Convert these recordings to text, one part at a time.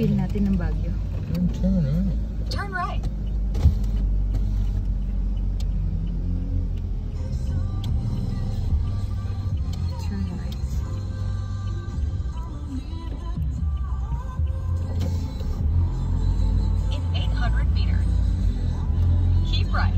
feel natin ng Baguio. Turn right. Turn right. Turn right. In 800 meters, keep right.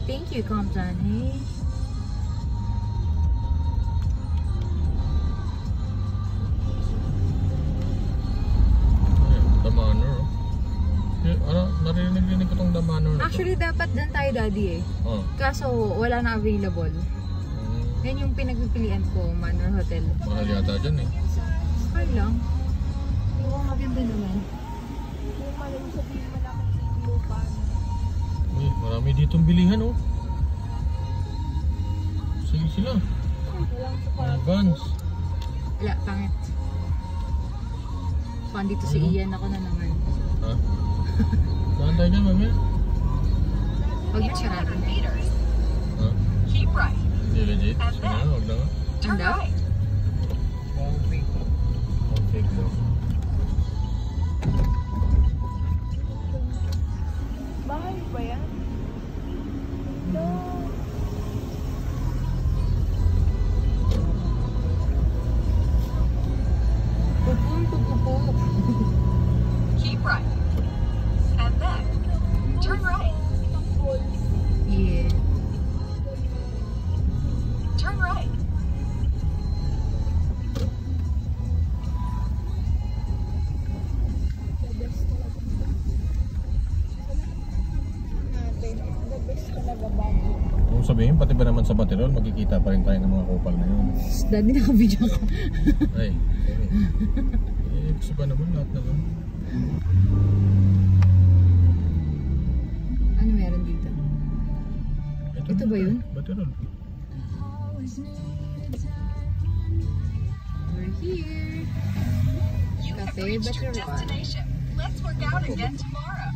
Thank you, Compton. Hey. The Manor. Ano, narinig ko tong The Manor. Actually, dapat dyan tayo, Daddy eh. Oh. Kaso, wala na available. Yan yung pinagpipilian ko, Manor Hotel. Mahal yata dyan eh. Okay lang. Oo, maganda naman. Uy, marami ditong bilihan oh. Sige sila. Mga Vans. Wala, pangit. Kung dito si Ian, ako na naman. Ha? Saan tayo dyan, mami? Huwag In na sarado 200 na. meters, Ha? keep right. Hindi legit? Sige na, huwag na nga. Turn Anda? right. Okay, go. Bahay ba yan? No. Pupupo. Keep right. And then, turn right. Yeah. Turn right. The best talaga Baguio. Kung sabihin, pati ba naman sa Baterol, magkikita pa rin tayo ng mga kupal na yun. Daddy, naka-video ko. Ay, okay. Eh, gusto ba naman lahat na lang? Ano meron dito? Ito ba yun? Baterol. We're here. You have Cafe reached your Baterol. destination. Let's work out again tomorrow.